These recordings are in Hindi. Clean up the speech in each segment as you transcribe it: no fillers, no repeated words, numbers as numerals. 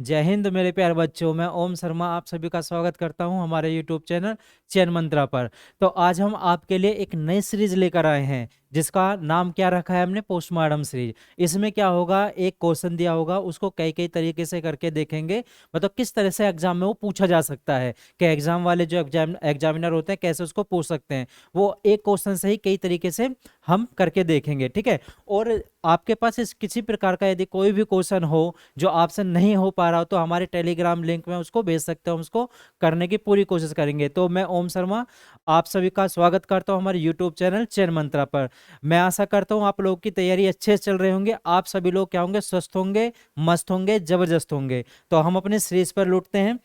जय हिंद मेरे प्यारे बच्चों। मैं ओम शर्मा आप सभी का स्वागत करता हूं हमारे यूट्यूब चैनल चयन मंत्रा पर। तो आज हम आपके लिए एक नई सीरीज लेकर आए हैं जिसका नाम क्या रखा है हमने, पोस्टमार्टम सीरीज। इसमें क्या होगा, एक क्वेश्चन दिया होगा, उसको कई कई तरीके से करके देखेंगे, मतलब किस तरह से एग्जाम में वो पूछा जा सकता है कि एग्जाम वाले जो एग्जामिनर होते हैं कैसे उसको पूछ सकते हैं। वो एक क्वेश्चन से ही कई तरीके से हम करके देखेंगे, ठीक है। और आपके पास इस किसी प्रकार का यदि कोई भी क्वेश्चन हो जो आपसे नहीं हो पा रहा हो तो हमारे टेलीग्राम लिंक में उसको भेज सकते हो, हम उसको करने की पूरी कोशिश करेंगे। तो मैं ओम शर्मा आप सभी का स्वागत करता हूं हमारे यूट्यूब चैनल चयन मंत्रा पर। मैं आशा करता हूं आप लोगों की तैयारी अच्छे से चल रहे होंगे, आप सभी लोग क्या होंगे, स्वस्थ होंगे, मस्त होंगे, जबरदस्त होंगे। तो हम अपने सीरीज पर लौटते हैं।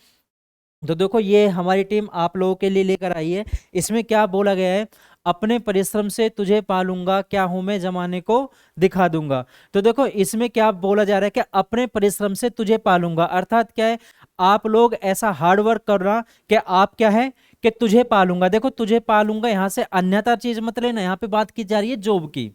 तो देखो ये हमारी टीम आप लोगों के लिए लेकर आई है। इसमें क्या बोला गया है, अपने परिश्रम से तुझे पालूंगा, क्या हूं मैं जमाने को दिखा दूंगा। तो देखो इसमें क्या बोला जा रहा है कि अपने परिश्रम से तुझे पालूंगा, अर्थात क्या है, आप लोग ऐसा हार्ड वर्क करना कि आप क्या है कि तुझे पालूंगा। देखो तुझे पालूंगा यहां से अन्यथा चीज मत लेना, यहाँ पे बात की जा रही है जॉब की,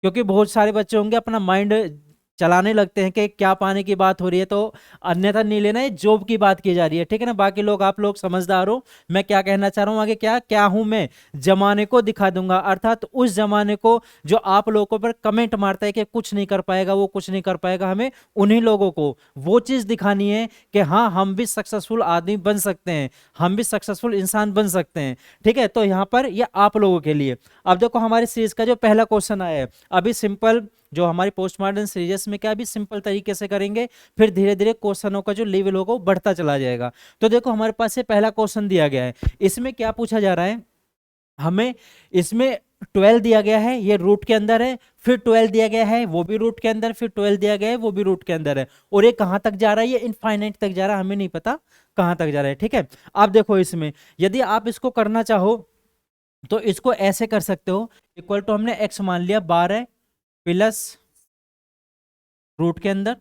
क्योंकि बहुत सारे बच्चे होंगे अपना माइंड चलाने लगते हैं कि क्या पाने की बात हो रही है, तो अन्यथा नहीं लेना, ये जॉब की बात की जा रही है, ठीक है ना। बाकी लोग आप लोग समझदार हो, मैं क्या कहना चाह रहा हूं आगे, क्या क्या हूं मैं जमाने को दिखा दूंगा, अर्थात उस जमाने को जो आप लोगों पर कमेंट मारता है कि कुछ नहीं कर पाएगा, वो कुछ नहीं कर पाएगा, हमें उन्हीं लोगों को वो चीज दिखानी है कि हाँ हम भी सक्सेसफुल आदमी बन सकते हैं, हम भी सक्सेसफुल इंसान बन सकते हैं, ठीक है। तो यहाँ पर ये आप लोगों के लिए। अब देखो हमारी सीरीज का जो पहला क्वेश्चन आया है, अभी सिंपल जो हमारी पोस्टमार्टम सीरीज में क्या अभी सिंपल तरीके से करेंगे, फिर धीरे धीरे क्वेश्चनों का जो लेवल होगा वो बढ़ता चला जाएगा। तो देखो हमारे पास ये पहला क्वेश्चन दिया गया है, इसमें क्या पूछा जा रहा है हमें, इसमें 12 दिया गया है, ये रूट के अंदर है, फिर 12 दिया गया है वो भी रूट के अंदर, फिर 12 दिया गया है वो भी रूट के अंदर है, और ये कहां तक जा रहा है, ये इनफाइनाइट तक जा रहा है, हमें नहीं पता कहां तक जा रहा है, ठीक है। अब देखो इसमें यदि आप इसको करना चाहो तो इसको ऐसे कर सकते हो, इक्वल टू हमने x मान लिया 12 प्लस रूट के अंदर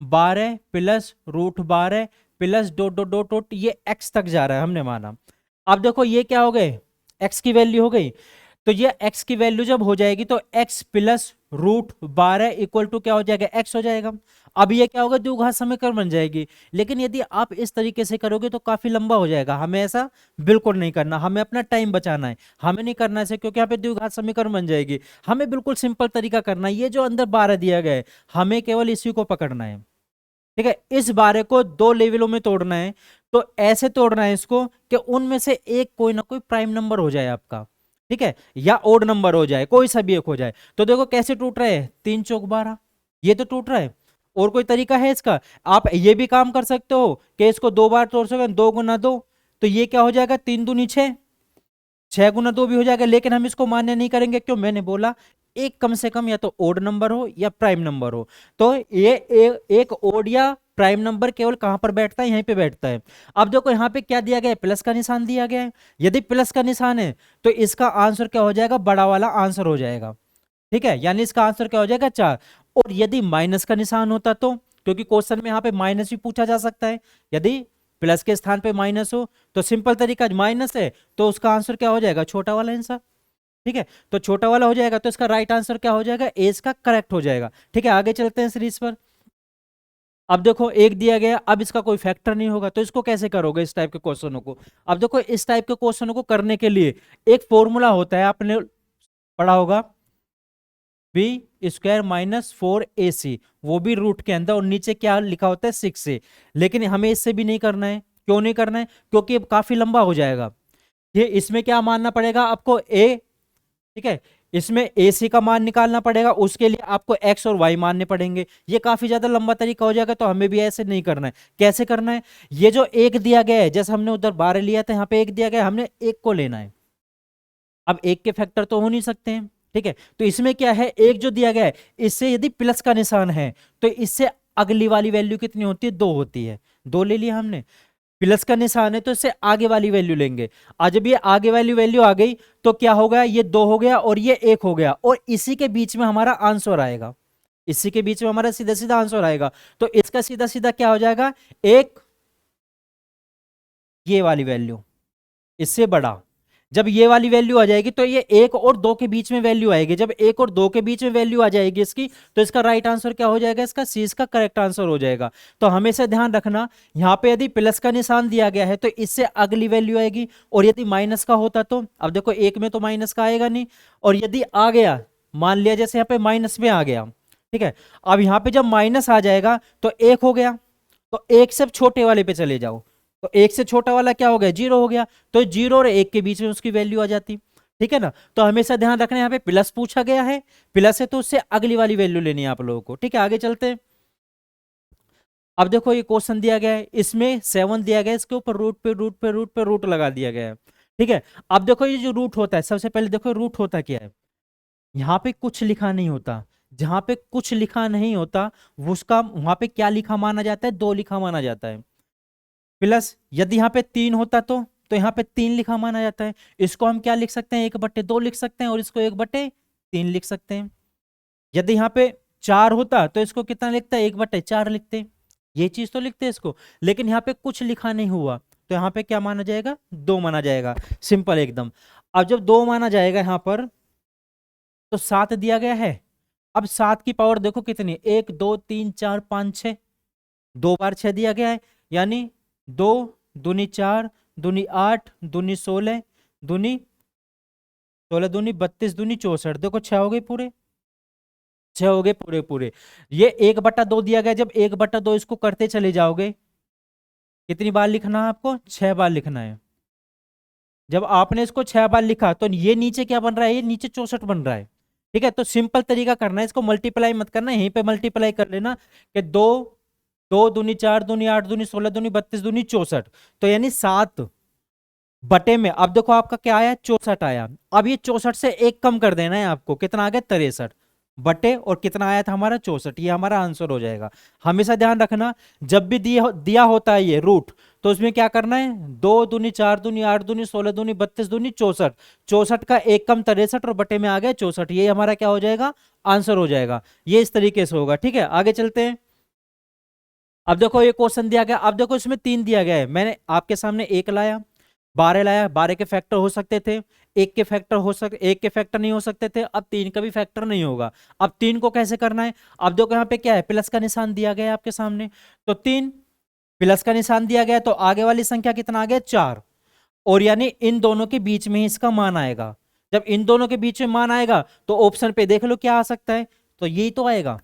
12 plus root 12 plus dot dot dot dot, ये x तक जा रहा है हमने माना। अब देखो ये क्या हो गए, x की वैल्यू हो गई, तो ये x की वैल्यू जब हो जाएगी तो x plus root 12 equal to क्या हो जाएगा, x हो जाएगा। अब ये क्या होगा, द्विघात समीकरण बन जाएगी। लेकिन यदि आप इस तरीके से करोगे तो काफी लंबा हो जाएगा, हमें ऐसा बिल्कुल नहीं करना, हमें अपना टाइम बचाना है, हमें नहीं करना ऐसे, क्योंकि यहाँ पे द्विघात समीकरण बन जाएगी। हमें बिल्कुल सिंपल तरीका करना है, ये जो अंदर 12 दिया गया है हमें केवल इसी को पकड़ना है, ठीक है। इस बारे को दो लेवलों में तोड़ना है, तो ऐसे तोड़ना है इसको कि उनमें से एक कोई ना कोई प्राइम नंबर हो जाए आपका, ठीक है, या ओड नंबर हो जाए, कोई सा भी एक हो जाए। तो देखो कैसे टूट रहे हैं, 3 चौक 12, ये तो टूट रहा है। और कोई तरीका है इसका, आप ये भी काम कर सकते हो कि इसको दो बार तोड़ सकते, 2 गुना 2, तो ये क्या हो जाएगा, 3 दूनी 6, 6 गुना 2 भी हो जाएगा। लेकिन हम इसको मान्य नहीं करेंगे, क्यों, मैंने बोला एक कम से कम या तो ओड नंबर हो या प्राइम नंबर हो। तो ये एक ओड या प्राइम नंबर केवल कहां पर बैठता है, यहीं पे बैठता है। अब देखो यहाँ पे क्या दिया गया है, प्लस का निशान दिया गया है, यदि प्लस का निशान है तो इसका आंसर क्या हो जाएगा, बड़ा वाला आंसर हो जाएगा, ठीक है, यानी इसका आंसर क्या हो जाएगा 4। और यदि माइनस का निशान होता तो, क्योंकि क्वेश्चन में यहाँ पे माइनस भी पूछा जा सकता है, यदि प्लस के स्थान पे माइनस हो तो सिंपल तरीका, माइनस है तो उसका आंसर क्या हो जाएगा, छोटा वाला आंसर, ठीक है। तो छोटा वाला हो जाएगा तो इसका राइट आंसर क्या हो जाएगा, ए इसका करेक्ट हो जाएगा, ठीक है। आगे चलते हैं सीरीज पर। अब देखो एक दिया गया, अब इसका कोई फैक्टर नहीं होगा, तो इसको कैसे करोगे इस टाइप के क्वेश्चनों को। अब देखो इस टाइप के क्वेश्चनों को करने के लिए एक फॉर्मूला होता है, आपने पढ़ा होगा, बी स्क्वायर माइनस 4ac, वो भी रूट के अंदर, और नीचे क्या लिखा होता है 6a। लेकिन हमें इससे भी नहीं करना है, क्यों नहीं करना है, क्योंकि अब काफी लंबा हो जाएगा। ये इसमें क्या मानना पड़ेगा आपको, a, ठीक है, इसमें AC का मान निकालना पड़ेगा, उसके लिए आपको x और y मानने पड़ेंगे, ये काफी ज्यादा लंबा तरीका हो जाएगा, तो हमें भी ऐसे नहीं करना है। कैसे करना है, ये जो एक दिया गया है, जैसे हमने उधर 12 लिया था, यहाँ पे एक दिया गया है, हमने एक को लेना है। अब एक के फैक्टर तो हो नहीं सकते हैं, ठीक है, तो इसमें क्या है, एक जो दिया गया है इससे यदि प्लस का निशान है तो इससे अगली वाली वैल्यू कितनी होती है, 2 होती है, 2 ले लिया हमने। प्लस का निशान है तो इससे आगे वाली वैल्यू लेंगे, आज जब ये आगे वाली वैल्यू आ गई तो क्या हो गया, ये 2 हो गया और ये 1 हो गया, और इसी के बीच में हमारा आंसर आएगा, इसी के बीच में हमारा सीधा सीधा आंसर आएगा। तो इसका सीधा सीधा क्या हो जाएगा, एक ये वाली वैल्यू इससे बड़ा, जब ये वाली वैल्यू आ जाएगी तो ये 1 और 2 के बीच में वैल्यू आएगी। जब 1 और 2 के बीच में वैल्यू आ जाएगी इसकी, तो इसका राइट आंसर क्या हो जाएगा, इसका सी इसका करेक्ट आंसर हो जाएगा। तो हमेशा ध्यान रखना, यहाँ पे यदि प्लस का निशान दिया गया है तो इससे अगली वैल्यू आएगी, और यदि माइनस का होता तो, अब देखो एक में तो माइनस का आएगा नहीं, और यदि आ गया, मान लिया जैसे यहाँ पे माइनस में आ गया, ठीक है, अब यहाँ पे जब माइनस आ जाएगा तो 1 हो गया, तो एक से छोटे वाले पे चले जाओ, तो एक से छोटा वाला क्या हो गया, 0 हो गया, तो 0 और 1 के बीच में उसकी वैल्यू आ जाती। ठीक है ना, तो हमेशा ध्यान रखना, यहाँ पे प्लस पूछा गया है, प्लस है तो उससे अगली वाली वैल्यू लेनी है आप लोगों को। ठीक है, आगे चलते हैं। अब देखो ये क्वेश्चन दिया गया है, इसमें 7 दिया गया है, इसके ऊपर रूट पे रूट पे रूट पे रूट लगा दिया गया है। ठीक है, अब देखो ये जो रूट होता है, सबसे पहले देखो रूट होता क्या है, यहाँ पे कुछ लिखा नहीं होता, जहां पे कुछ लिखा नहीं होता उसका वहां पे क्या लिखा माना जाता है, 2 लिखा माना जाता है। प्लस यदि यहाँ पे 3 होता तो यहाँ पे 3 लिखा माना जाता है। इसको हम क्या लिख सकते हैं, 1/2 लिख सकते हैं, और इसको 1/3 लिख सकते हैं। यदि यहाँ पे 4 होता तो इसको कितना लिखता है, 1/4 लिखते, ये चीज तो लिखते हैं इसको, लेकिन यहाँ पे कुछ लिखा नहीं हुआ, तो यहाँ पे क्या माना जाएगा, 2 माना जाएगा, सिंपल एकदम। अब जब 2 माना जाएगा यहाँ पर, तो 7 दिया गया है। अब 7 की पावर देखो कितनी, 1 2 3 4 5 6, 2 बार 6 दिया गया है, यानी 2 दूनी 4 दूनी 8 दूनी 16 दूनी 16 दूनी 32 दूनी 64, देखो 6 हो गए पूरे, 6 हो गए पूरे पूरे। ये 1/2 दिया गया, जब 1/2 इसको करते चले जाओगे, कितनी बार लिखना है आपको, 6 बार लिखना है। जब आपने इसको 6 बार लिखा तो ये नीचे क्या बन रहा है, ये नीचे 64 बन रहा है। ठीक है, तो सिंपल तरीका करना है, इसको मल्टीप्लाई मत करना, यहीं पे मल्टीप्लाई कर लेना कि 2 2 दूनी 4 दूनी 8 दूनी 16 दूनी 32 दूनी 64, तो यानी 7 बटे में, अब देखो आपका क्या आया, 64 आया। अब ये 64 से एक कम कर देना है आपको, कितना आ गया, 63 बटे, और कितना आया था हमारा, 64, ये हमारा आंसर हो जाएगा। हमेशा ध्यान रखना, जब भी दिया होता है ये रूट, तो उसमें क्या करना है, 2 दूनी 4 दूनी 8 दूनी 16 दूनी 32 दूनी 64, 64 का एक कम 63 और बटे में आ गया 64, ये हमारा क्या हो जाएगा, आंसर हो जाएगा। ये इस तरीके से होगा। ठीक है, आगे चलते हैं। अब देखो ये क्वेश्चन दिया गया, अब देखो इसमें 3 दिया गया है, मैंने आपके सामने 1 लाया, 12 लाया, 12 के फैक्टर हो सकते थे, एक के फैक्टर नहीं हो सकते थे, अब 3 का भी फैक्टर नहीं होगा। अब 3 को कैसे करना है, अब देखो यहाँ पे क्या है, प्लस का निशान दिया गया है आपके सामने, तो 3 प्लस का निशान दिया गया, तो आगे वाली संख्या कितना आ गया, 4, और यानी इन दोनों के बीच में ही इसका मान आएगा। जब इन दोनों के बीच में मान आएगा तो ऑप्शन पे देख लो क्या आ सकता है, तो यही तो आएगा।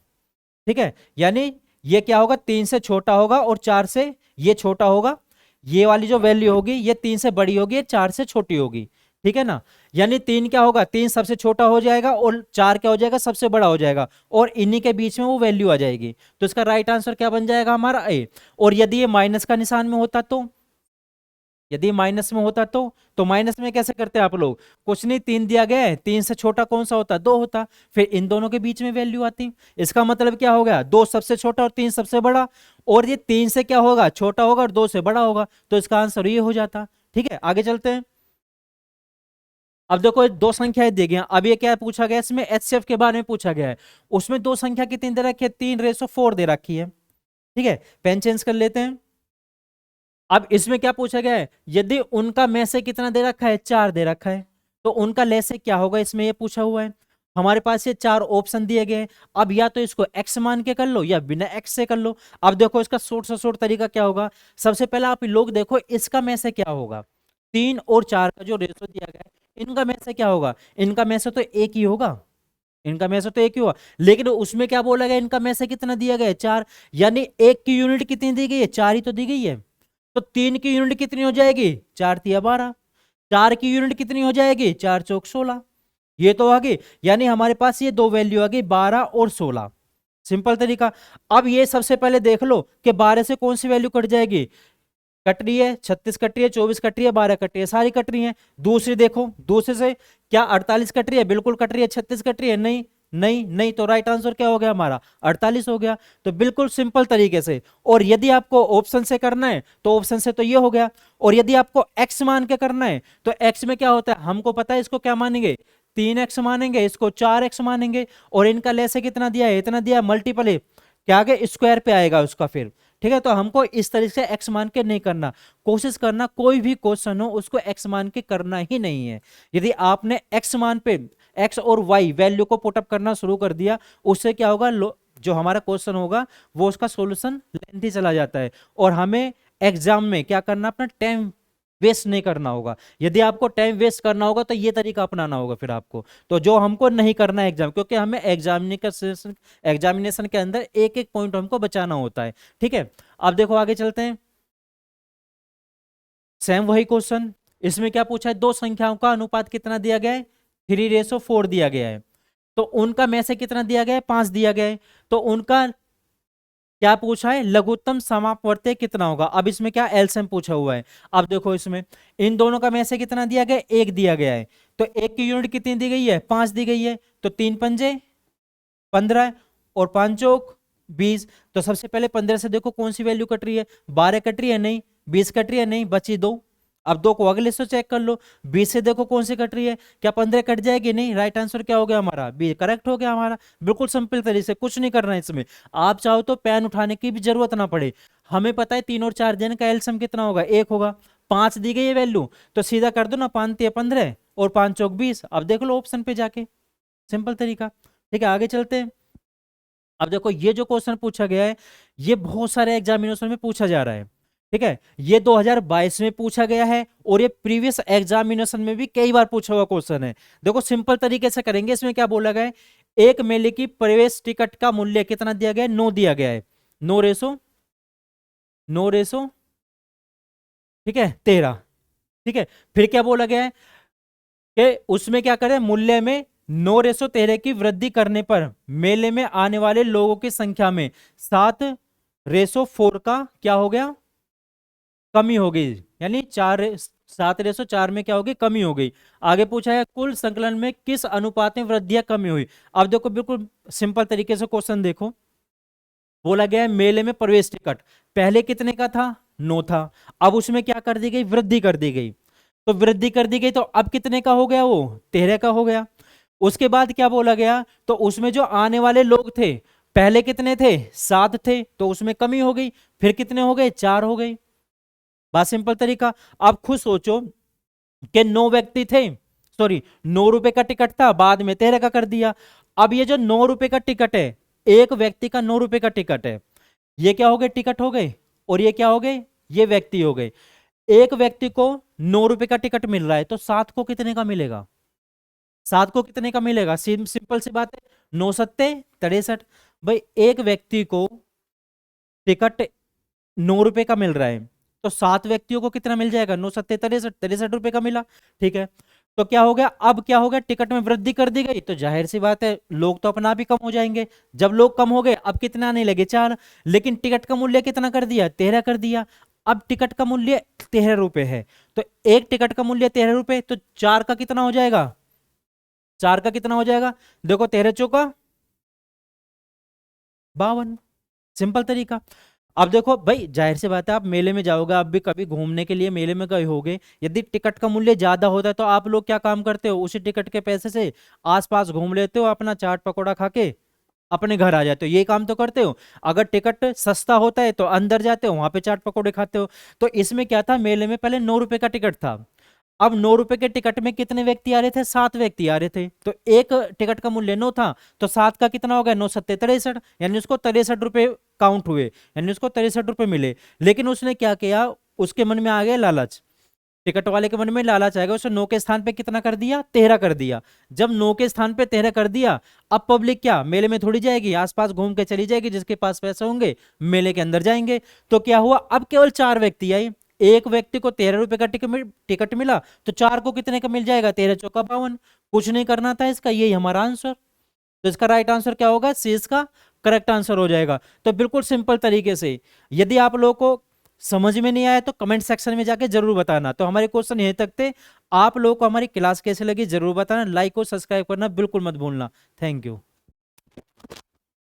ठीक है, यानी ये क्या होगा, 3 से छोटा होगा और 4 से ये छोटा होगा, ये वाली जो वैल्यू होगी ये 3 से बड़ी होगी, 4 से छोटी होगी। ठीक है ना, यानी 3 क्या होगा, 3 सबसे छोटा हो जाएगा और 4 क्या हो जाएगा, सबसे बड़ा हो जाएगा, और इन्हीं के बीच में वो वैल्यू आ जाएगी। तो इसका राइट आंसर क्या बन जाएगा हमारा, ए। और यदि ये माइनस का निशान में होता तो, यदि माइनस में होता तो माइनस में कैसे करते हैं आप लोग, कुछ नहीं, 3 दिया गया है, 3 से छोटा कौन सा होता, 2 होता, फिर इन दोनों के बीच में वैल्यू आती। इसका मतलब क्या हो गया, 2 सबसे छोटा और 3 सबसे बड़ा, और ये 3 से क्या होगा, छोटा होगा, और 2 से बड़ा होगा, तो इसका आंसर ये हो जाता। ठीक है, आगे चलते हैं। अब देखो 2 संख्याएं दी गई हैं, अब ये क्या पूछा गया, इसमें एचसीएफ के बारे में पूछा गया है। उसमें 2 संख्या कितनी दे रखी है, 3:4 दे रखी है। ठीक है, पेन चेंज कर लेते हैं। अब इसमें क्या पूछा गया है, यदि उनका में से कितना दे रखा है, 4 दे रखा है, तो उनका ले से क्या होगा, इसमें ये पूछा हुआ है। हमारे पास ये 4 ऑप्शन दिए गए हैं, अब या तो इसको x मान के कर लो या बिना x से कर लो। अब देखो इसका शॉर्ट से शॉर्ट तरीका क्या होगा, सबसे पहले आप लोग देखो इसका में से क्या होगा, 3 और 4 का जो रेशो दिया गया है, इनका में से क्या होगा, इनका में से तो एक ही होगा, इनका में से तो एक ही हुआ, लेकिन उसमें क्या बोला गया, इनका में से कितना दिया गया है, 4, यानी एक की यूनिट कितनी दी गई है, 4 ही तो दी गई है। तो 3 की यूनिट कितनी हो जाएगी, 4 तिया 12, 4 की यूनिट कितनी हो जाएगी, 4 चौक 16, ये तो आ गई, यानी हमारे पास ये 2 वैल्यू आ गई, 12 और 16। सिंपल तरीका। अब ये सबसे पहले देख लो कि 12 से कौन सी वैल्यू कट जाएगी, कट रही है, 36 कट रही है, 24 कट रही है, 12 कट रही है, सारी कट रही है। दूसरी देखो, दूसरे से क्या 48 कट रही है, बिल्कुल कट रही है। 36 कट रही है, नहीं नहीं नहीं, तो राइट आंसर क्या हो गया हमारा, 48 हो गया। तो बिल्कुल सिंपल तरीके से। और यदि आपको ऑप्शन से करना है तो ऑप्शन से तो ये हो गया, और यदि आपको एक्स मान के करना है तो एक्स में क्या होता है, हमको पता है इसको क्या मानेंगे, 3x मानेंगे, इसको 4x मानेंगे, और इनका लेसे कितना दिया है, इतना दिया, मल्टीपल है क्या आगे स्क्वायर पे आएगा उसका फिर। ठीक है। तो हमको इस तरीके से एक्स मान के नहीं करना, कोशिश करना कोई भी क्वेश्चन हो उसको एक्स मान के करना ही नहीं है। यदि आपने एक्स मान पे एक्स और वाई वैल्यू को पुटअप करना शुरू कर दिया, उससे क्या होगा, जो हमारा क्वेश्चन होगा वो उसका सॉल्यूशन लेंथी चला जाता है, और हमें एग्जाम में क्या करना, अपना टाइम वेस्ट नहीं करना होगा। यदि आपको टाइम वेस्ट करना होगा तो ये तरीका अपनाना होगा फिर आपको, तो जो हमको नहीं करना है एग्जाम, क्योंकि हमें एग्जामिनेशन के अंदर एक एक पॉइंट हमको बचाना होता है। ठीक है, अब देखो आगे चलते हैं। सेम वही क्वेश्चन, इसमें क्या पूछा है, दो संख्याओं का अनुपात कितना दिया गया है, 3:4 दिया गया है। तो उनका में से कितना दिया गया है, 5 दिया गया है। तो उनका क्या पूछा है, लघुत्तम समापवर्त्य कितना होगा। अब इसमें क्या एलसीएम पूछा हुआ है। अब देखो इसमें इन दोनों का में से कितना दिया गया है, 1 दिया गया है। तो 1 की यूनिट कितनी दी गई है, 5 दी गई है। तो 3 पंजे 15 और 5 चौक 20। तो सबसे पहले 15 से देखो कौन सी वैल्यू कट रही है, 12 कट रही है नहीं, 20 कट रही है नहीं, बची 2। अब 2 को अगले से चेक कर लो, 20 से देखो कौन सी कट रही है, क्या 15 कट जाएगी, नहीं। राइट आंसर क्या हो गया हमारा, बी करेक्ट हो गया हमारा। बिल्कुल सिंपल तरीके से, कुछ नहीं करना है इसमें। आप चाहो तो पेन उठाने की भी जरूरत ना पड़े, हमें पता है 3 और 4 जन का एलसीएम कितना होगा, 1 होगा। 5 दी गई है वैल्यू, तो सीधा कर दो ना, 5 3 15 और 5 चौक 20। अब देख लो ऑप्शन पे जाके, सिंपल तरीका। ठीक है, आगे चलते हैं। अब देखो ये जो क्वेश्चन पूछा गया है, ये बहुत सारे एग्जामिनेशन में पूछा जा रहा है। ठीक है, ये 2022 में पूछा गया है, और ये प्रीवियस एग्जामिनेशन में भी कई बार पूछा हुआ क्वेश्चन है। देखो सिंपल तरीके से करेंगे। इसमें क्या बोला गया है, एक मेले की प्रवेश टिकट का मूल्य कितना दिया गया है, 9 दिया गया है। 9:13। ठीक है, 13। ठीक है, फिर क्या बोला गया है कि उसमें क्या करें, मूल्य में 9:13 की वृद्धि करने पर मेले में आने वाले लोगों की संख्या में 7:4 का क्या हो गया, कमी हो गई। यानी 7:4 में क्या हो गई, कमी हो गई। आगे पूछा है कुल संकलन में किस अनुपात में वृद्धि या कमी हुई। अब देखो बिल्कुल सिंपल तरीके से क्वेश्चन देखो, बोला गया है मेले में प्रवेश टिकट पहले कितने का था, 9 था। अब उसमें क्या कर दी गई, वृद्धि कर दी गई। तो वृद्धि कर दी गई तो अब कितने का हो गया, वो 13 का हो गया। उसके बाद क्या बोला गया, तो उसमें जो आने वाले लोग थे पहले कितने थे, 7 थे, तो उसमें कमी हो गई, फिर कितने हो गए, 4 हो गई। बात सिंपल तरीका। अब खुद सोचो कि 9 व्यक्ति थे, सॉरी 9 रुपए का टिकट था, बाद में 13 का कर दिया। अब ये जो 9 रुपए का टिकट है, एक व्यक्ति का 9 रुपए का टिकट है, ये क्या हो गए, टिकट हो गए, और ये क्या हो गए, ये व्यक्ति हो गए। एक व्यक्ति को 9 रुपए का टिकट मिल रहा है, तो 7 को कितने का मिलेगा, 7 को कितने का मिलेगा, सिंपल सी बात है, 9 7 63। भाई एक व्यक्ति को टिकट 9 रुपए का मिल रहा है, तो 7 व्यक्तियों को कितना मिल जाएगा, 9 7 63, 63 रुपए का मिला। ठीक है, तो क्या हो गया, अब क्या हो गया, टिकट में वृद्धि कर दी गई, तो जाहिर सी बात है लोग तो अपना भी कम हो जाएंगे। जब लोग कम हो गए, अब कितना आने लगे, 4। लेकिन टिकट का मूल्य कितना कर दिया, 13 कर दिया। अब टिकट का मूल्य 13 रुपए है, तो एक टिकट का मूल्य 13 रुपए, तो 4 का कितना हो जाएगा, 4 का कितना हो जाएगा, देखो 13 चौका 52। सिंपल तरीका। अब देखो भाई जाहिर सी बात है, आप मेले में जाओगे, आप भी कभी घूमने के लिए मेले में गए होगे, यदि टिकट का मूल्य ज्यादा होता है तो आप लोग क्या काम करते हो, उसी टिकट के पैसे से आसपास घूम लेते हो, अपना चाट पकौड़ा खा के अपने घर आ जाते हो, ये काम तो करते हो। अगर टिकट सस्ता होता है तो अंदर जाते हो, वहां पे चाट पकौड़े खाते हो। तो इसमें क्या था, मेले में पहले 9 रुपए का टिकट था। अब 9 रुपए के टिकट में कितने व्यक्ति आ रहे थे, 7 व्यक्ति आ रहे थे, तो एक टिकट का मूल्य 9 था, तो 7 का कितना हो गया, 9 7 63, यानी उसको 63 रुपए काउंट हुए, यानी उसको 63 रुपए मिले। लेकिन उसने क्या किया, उसके मन में आ गया लालच, टिकट वाले के मन में लालच आएगा, उसने 9 के स्थान पे कितना कर दिया, 13 कर दिया। जब 9 के स्थान पे 13 कर दिया, अब पब्लिक क्या मेले में थोड़ी जाएगी, आसपास घूम के चली जाएगी, जिसके पास पैसे होंगे मेले के अंदर जाएंगे। तो क्या हुआ, अब केवल 4 व्यक्ति आए, एक व्यक्ति को 13 रुपए का टिकट मिला, तो 4 को कितने का मिल जाएगा, 13 चौका 52। कुछ नहीं करना था इसका, यही हमारा आंसर। तो इसका राइट आंसर क्या होगा, सी इसका करेक्ट आंसर हो जाएगा। तो बिल्कुल सिंपल तरीके से, यदि आप लोगों को समझ में नहीं आया तो कमेंट सेक्शन में जाके जरूर बताना। तो हमारे क्वेश्चन यहीं तक थे। आप लोगों को हमारी क्लास कैसे लगी जरूर बताना, लाइक और सब्सक्राइब करना बिल्कुल मत भूलना। Thank you.